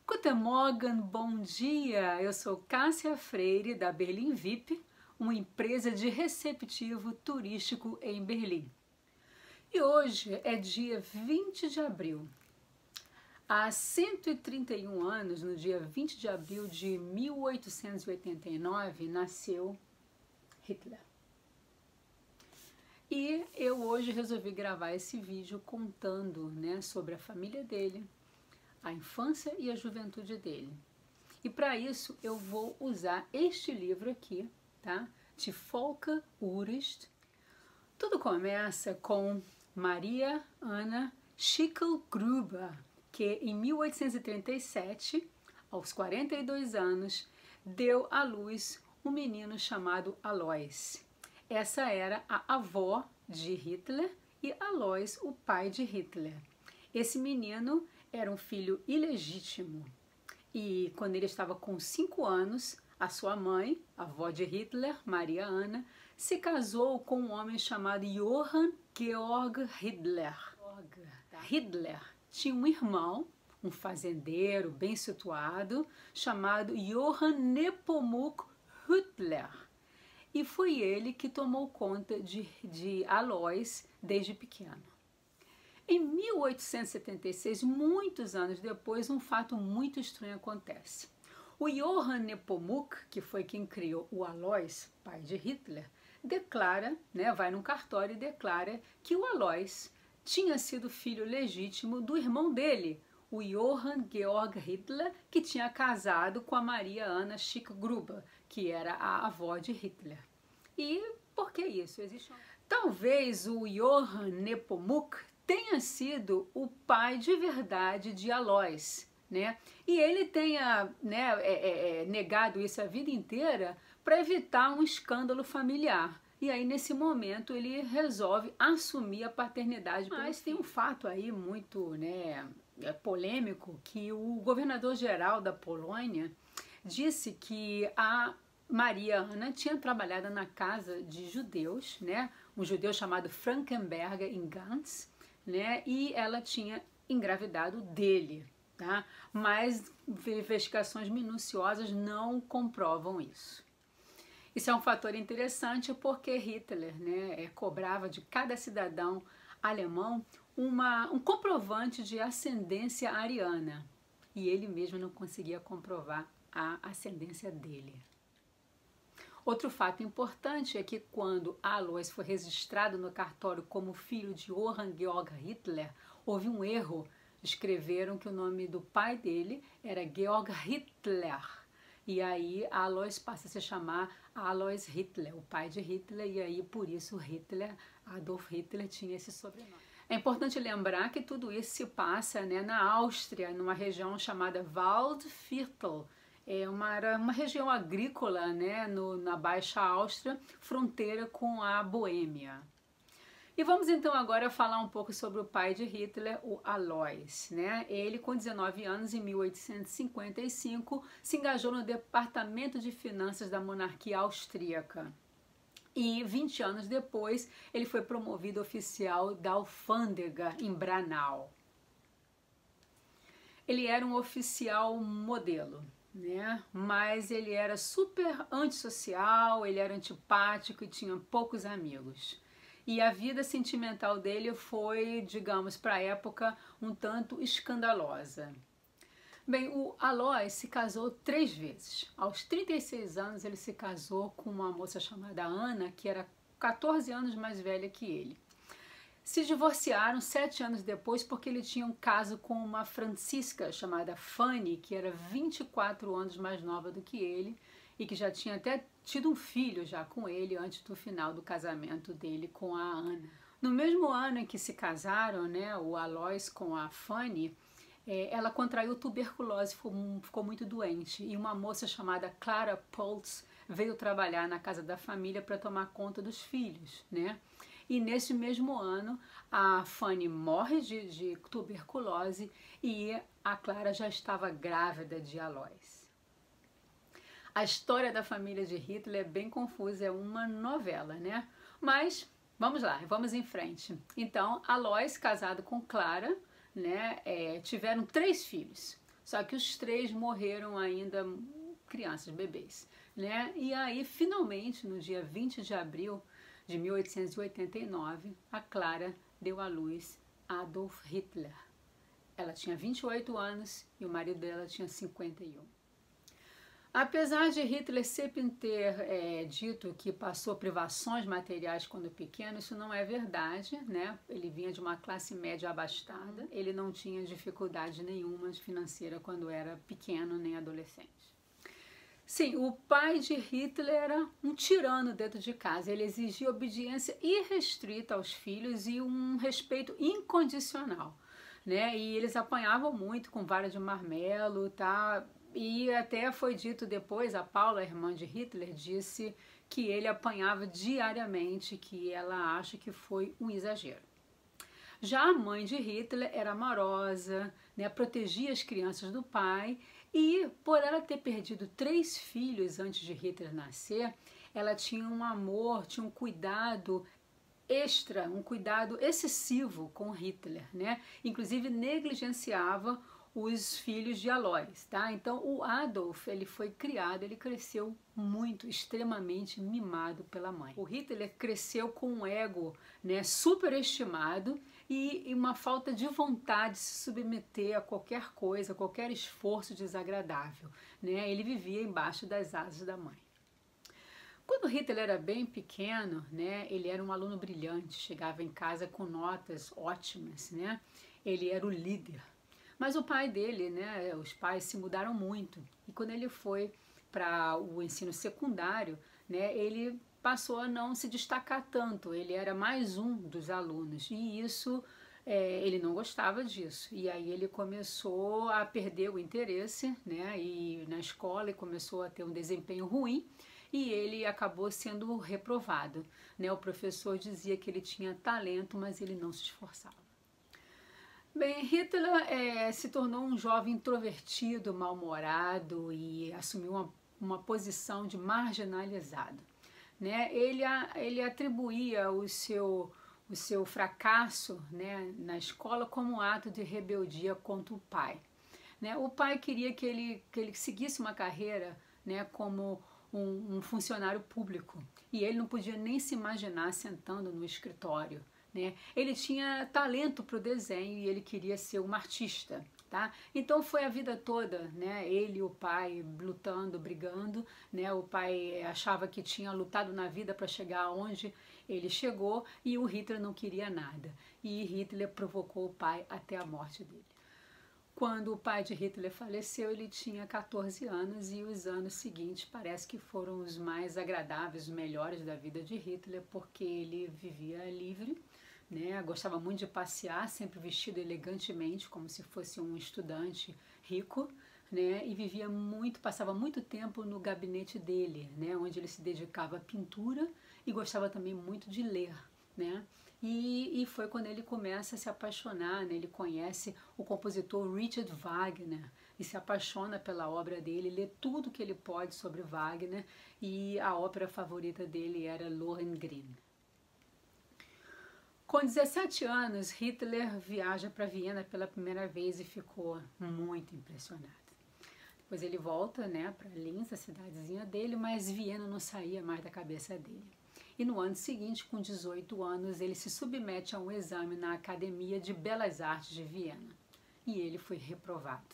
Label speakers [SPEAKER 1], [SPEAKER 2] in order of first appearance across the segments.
[SPEAKER 1] Guten Morgen, bom dia! Eu sou Cássia Freire da Berlin VIP, uma empresa de receptivo turístico em Berlim. E hoje é dia 20 de abril. Há 131 anos, no dia 20 de abril de 1889, nasceu Hitler. E eu hoje resolvi gravar esse vídeo contando, sobre a família dele, a infância e a juventude dele. E para isso eu vou usar este livro aqui, tá? De Volker Wurst. Tudo começa com Maria Anna Schicklgruber, que em 1837, aos 42 anos, deu à luz um menino chamado Alois. Essa era a avó de Hitler e Alois, o pai de Hitler. Esse menino era um filho ilegítimo e quando ele estava com 5 anos, a sua mãe, a avó de Hitler, Maria Anna, se casou com um homem chamado Johann Georg Hitler. Hitler tinha um irmão, um fazendeiro bem situado, chamado Johann Nepomuk Hitler. E foi ele que tomou conta de Alois desde pequeno. Em 1876, muitos anos depois, um fato muito estranho acontece. O Johann Nepomuk, que foi quem criou o Alois, pai de Hitler, declara, vai num cartório e declara que o Alois tinha sido filho legítimo do irmão dele, o Johann Georg Hitler, que tinha casado com a Maria Anna Schicklgruber, que era a avó de Hitler. E por que isso? Talvez o Johann Nepomuk tenha sido o pai de verdade de Alois, E ele tenha negado isso a vida inteira para evitar um escândalo familiar. E aí, nesse momento, ele resolve assumir a paternidade. Mas tem um fato aí muito polêmico, que o governador-geral da Polônia disse que a Maria Anna tinha trabalhado na casa de judeus, um judeu chamado Frankenberger em Gantz, e ela tinha engravidado dele, tá? Mas investigações minuciosas não comprovam isso. Isso é um fator interessante porque Hitler cobrava de cada cidadão alemão um comprovante de ascendência ariana, e ele mesmo não conseguia comprovar a ascendência dele. Outro fato importante é que quando Alois foi registrado no cartório como filho de Johann Georg Hitler, houve um erro. Escreveram que o nome do pai dele era Georg Hitler. E aí Alois passa a se chamar Alois Hitler, o pai de Hitler, e aí por isso Hitler, Adolf Hitler, tinha esse sobrenome. É importante lembrar que tudo isso se passa na Áustria, numa região chamada Waldviertel. Era uma região agrícola, na Baixa Áustria, fronteira com a Boêmia. E vamos então agora falar um pouco sobre o pai de Hitler, o Alois. Ele, com 19 anos, em 1855, se engajou no Departamento de Finanças da monarquia austríaca. E 20 anos depois, ele foi promovido oficial da alfândega em Braunau. Ele era um oficial modelo, mas ele era super antissocial, ele era antipático e tinha poucos amigos. E a vida sentimental dele foi, digamos, para a época, um tanto escandalosa. Bem, o Alois se casou 3 vezes. Aos 36 anos ele se casou com uma moça chamada Ana, que era 14 anos mais velha que ele. Se divorciaram 7 anos depois porque ele tinha um caso com uma Francisca chamada Fanny, que era 24 anos mais nova do que ele e que já tinha até tido um filho já com ele antes do final do casamento dele com a Ana. No mesmo ano em que se casaram, o Alois com a Fanny, ela contraiu tuberculose, ficou muito doente, e uma moça chamada Clara Poltz veio trabalhar na casa da família para tomar conta dos filhos, E nesse mesmo ano, a Fanny morre de tuberculose e a Clara já estava grávida de Alois. A história da família de Hitler é bem confusa, é uma novela, Mas vamos lá, vamos em frente. Então, Alois, casado com Clara, tiveram 3 filhos. Só que os 3 morreram ainda crianças, bebês, né? E aí, finalmente, no dia 20 de abril de 1889, a Clara deu à luz Adolf Hitler. Ela tinha 28 anos e o marido dela tinha 51. Apesar de Hitler sempre ter dito que passou privações materiais quando pequeno, isso não é verdade, né? Ele vinha de uma classe média abastada, ele não tinha dificuldade nenhuma financeira quando era pequeno nem adolescente. Sim, o pai de Hitler era um tirano dentro de casa, ele exigia obediência irrestrita aos filhos e um respeito incondicional, né? E eles apanhavam muito com vara de marmelo, tá? E até foi dito depois, a Paula, a irmã de Hitler, disse que ele apanhava diariamente, que ela acha que foi um exagero. Já a mãe de Hitler era amorosa, né, protegia as crianças do pai e, por ela ter perdido 3 filhos antes de Hitler nascer, ela tinha um amor, tinha um cuidado extra, um cuidado excessivo com Hitler, né? Inclusive negligenciava os filhos de Alois, tá? Então o Adolf, ele foi criado, ele cresceu muito, extremamente mimado pela mãe. O Hitler cresceu com um ego, né, superestimado e uma falta de vontade de se submeter a qualquer coisa, a qualquer esforço desagradável, né? Ele vivia embaixo das asas da mãe. Quando Hitler era bem pequeno, né, ele era um aluno brilhante, chegava em casa com notas ótimas, né? Ele era o líder. Mas o pai dele, né, os pais se mudaram muito. E quando ele foi para o ensino secundário, né, ele passou a não se destacar tanto. Ele era mais um dos alunos. E isso, ele não gostava disso. E aí ele começou a perder o interesse, né, e na escola e começou a ter um desempenho ruim. E ele acabou sendo reprovado, né? O professor dizia que ele tinha talento, mas ele não se esforçava. Bem, Hitler se tornou um jovem introvertido, mal-humorado e assumiu uma posição de marginalizado, né? Ele atribuía o seu fracasso, né, na escola como um ato de rebeldia contra o pai, né? O pai queria que ele seguisse uma carreira, né, como um funcionário público e ele não podia nem se imaginar sentando no escritório, né? Ele tinha talento para o desenho e ele queria ser um artista, tá? Então foi a vida toda, né? Ele e o pai lutando, brigando, né? O pai achava que tinha lutado na vida para chegar onde ele chegou e o Hitler não queria nada. E Hitler provocou o pai até a morte dele. Quando o pai de Hitler faleceu, ele tinha 14 anos e os anos seguintes parece que foram os mais agradáveis, os melhores da vida de Hitler, porque ele vivia livre, né? Gostava muito de passear, sempre vestido elegantemente, como se fosse um estudante rico, né? E vivia muito, passava muito tempo no gabinete dele, né? Onde ele se dedicava à pintura e gostava também muito de ler, né? E foi quando ele começa a se apaixonar, né? Ele conhece o compositor Richard Wagner e se apaixona pela obra dele, lê tudo que ele pode sobre Wagner e a ópera favorita dele era Lohengrin. Com 17 anos, Hitler viaja para Viena pela primeira vez e ficou muito impressionado. Depois ele volta, né, para Linz, a cidadezinha dele, mas Viena não saía mais da cabeça dele. E no ano seguinte, com 18 anos, ele se submete a um exame na Academia de Belas Artes de Viena. E ele foi reprovado,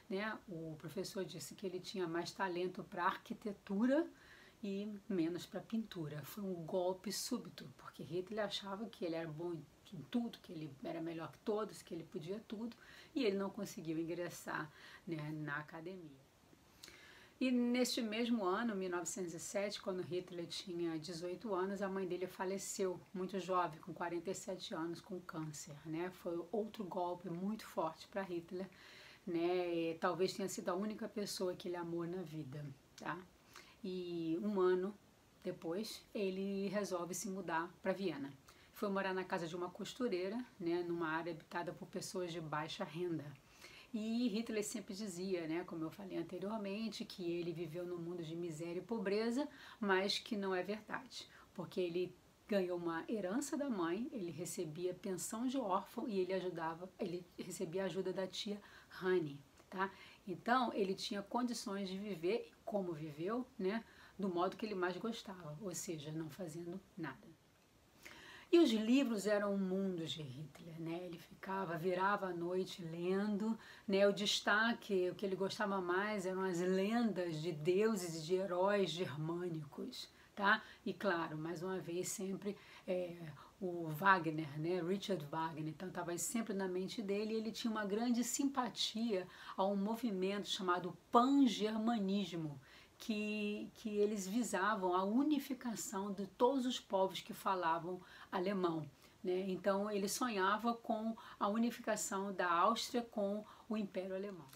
[SPEAKER 1] né? O professor disse que ele tinha mais talento para arquitetura e menos para pintura. Foi um golpe súbito, porque Hitler achava que ele era bom em tudo, que ele era melhor que todos, que ele podia tudo, e ele não conseguiu ingressar, né, na academia. E neste mesmo ano, 1907, quando Hitler tinha 18 anos, a mãe dele faleceu, muito jovem, com 47 anos, com câncer, né? Foi outro golpe muito forte para Hitler, né? E talvez tenha sido a única pessoa que ele amou na vida, tá? E um ano depois, ele resolve se mudar para Viena. Foi morar na casa de uma costureira, né? Numa área habitada por pessoas de baixa renda. E Hitler sempre dizia, né, como eu falei anteriormente, que ele viveu num mundo de miséria e pobreza, mas que não é verdade, porque ele ganhou uma herança da mãe, ele recebia pensão de órfão e ele recebia a ajuda da tia Hanne, tá? Então, ele tinha condições de viver, como viveu, né, do modo que ele mais gostava, ou seja, não fazendo nada. E os livros eram mundos de Hitler, né? Ele virava a noite lendo, né? O destaque, o que ele gostava mais eram as lendas de deuses e de heróis germânicos, tá? E claro, mais uma vez sempre o Wagner, né? Richard Wagner, então estava sempre na mente dele. E ele tinha uma grande simpatia a um movimento chamado pan-germanismo, que eles visavam a unificação de todos os povos que falavam alemão, né? Então ele sonhava com a unificação da Áustria com o Império Alemão.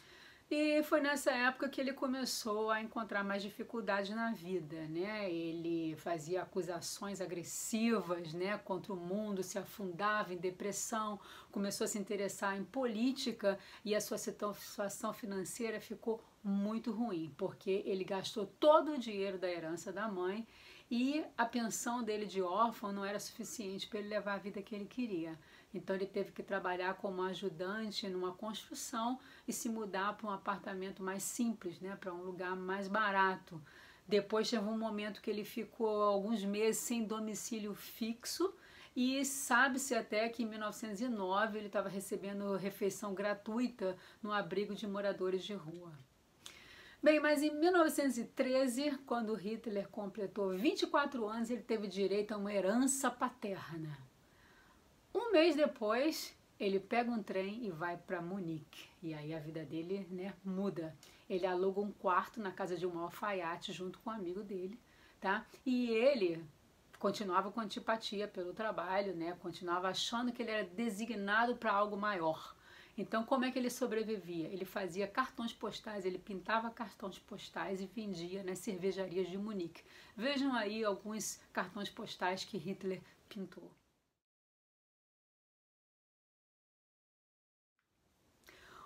[SPEAKER 1] E foi nessa época que ele começou a encontrar mais dificuldades na vida, né? Ele fazia acusações agressivas, né, contra o mundo, se afundava em depressão, começou a se interessar em política e a sua situação financeira ficou muito ruim, porque ele gastou todo o dinheiro da herança da mãe e a pensão dele de órfão não era suficiente para ele levar a vida que ele queria. Então ele teve que trabalhar como ajudante numa construção e se mudar para um apartamento mais simples, né, para um lugar mais barato. Depois teve um momento que ele ficou alguns meses sem domicílio fixo e sabe-se até que em 1909 ele estava recebendo refeição gratuita no abrigo de moradores de rua. Bem, mas em 1913, quando Hitler completou 24 anos, ele teve direito a uma herança paterna. Um mês depois, ele pega um trem e vai para Munique. E aí a vida dele, né, muda. Ele aluga um quarto na casa de um alfaiate junto com um amigo dele, tá? E ele continuava com antipatia pelo trabalho, né? Continuava achando que ele era designado para algo maior. Então, como é que ele sobrevivia? Ele fazia cartões postais, ele pintava cartões postais e vendia nas cervejarias de Munique. Vejam aí alguns cartões postais que Hitler pintou.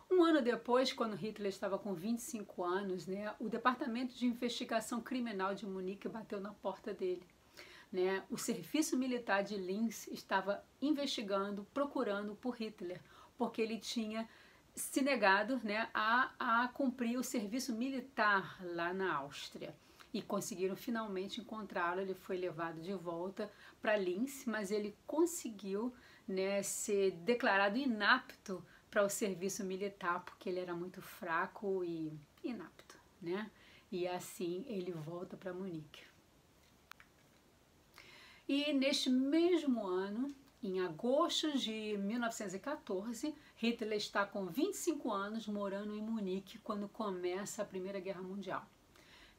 [SPEAKER 1] Um ano depois, quando Hitler estava com 25 anos, né, o Departamento de Investigação Criminal de Munique bateu na porta dele. Né? O serviço militar de Linz estava investigando, procurando por Hitler, porque ele tinha se negado, né, a cumprir o serviço militar lá na Áustria. E conseguiram finalmente encontrá-lo. Ele foi levado de volta para Linz, mas ele conseguiu, né, ser declarado inapto para o serviço militar, porque ele era muito fraco e inapto, né? E assim ele volta para Munique. E neste mesmo ano, em agosto de 1914, Hitler está com 25 anos morando em Munique quando começa a Primeira Guerra Mundial.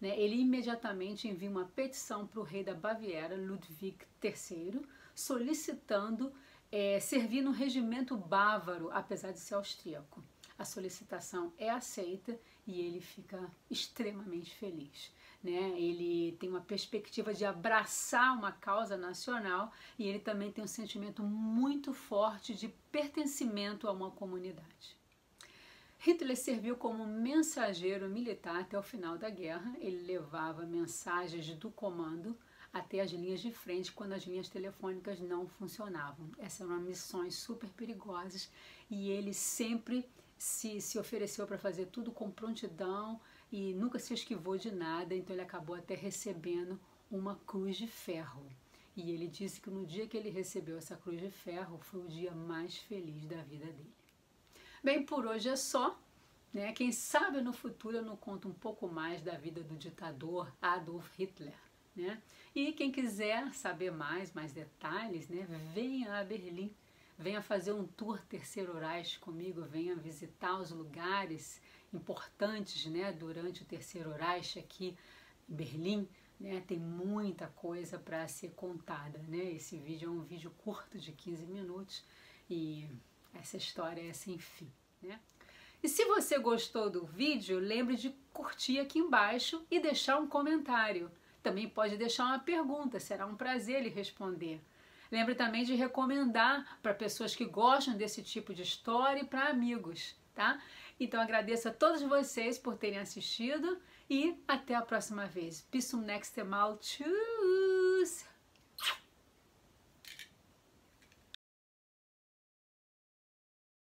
[SPEAKER 1] Ele imediatamente envia uma petição para o rei da Baviera, Ludwig III, solicitando servir no regimento bávaro, apesar de ser austríaco. A solicitação é aceita e ele fica extremamente feliz. Ele tem uma perspectiva de abraçar uma causa nacional e ele também tem um sentimento muito forte de pertencimento a uma comunidade. Hitler serviu como mensageiro militar até o final da guerra. Ele levava mensagens do comando até as linhas de frente quando as linhas telefônicas não funcionavam. Essas eram missões super perigosas e ele sempre se ofereceu para fazer tudo com prontidão e nunca se esquivou de nada, então ele acabou até recebendo uma cruz de ferro. E ele disse que no dia que ele recebeu essa cruz de ferro foi o dia mais feliz da vida dele. Bem, por hoje é só. Quem sabe no futuro eu não conto um pouco mais da vida do ditador Adolf Hitler. E quem quiser saber mais detalhes, venha a Berlim. Venha fazer um tour Terceiro Reich comigo, venha visitar os lugares importantes, durante o Terceiro Reich aqui em Berlim. Tem muita coisa para ser contada. Esse vídeo é um vídeo curto de 15 minutos e essa história é sem fim. E se você gostou do vídeo, lembre de curtir aqui embaixo e deixar um comentário. Também pode deixar uma pergunta, será um prazer lhe responder. Lembre também de recomendar para pessoas que gostam desse tipo de história e para amigos, tá? Então agradeço a todos vocês por terem assistido e até a próxima vez. Bis zum nächsten Mal. Tschüss!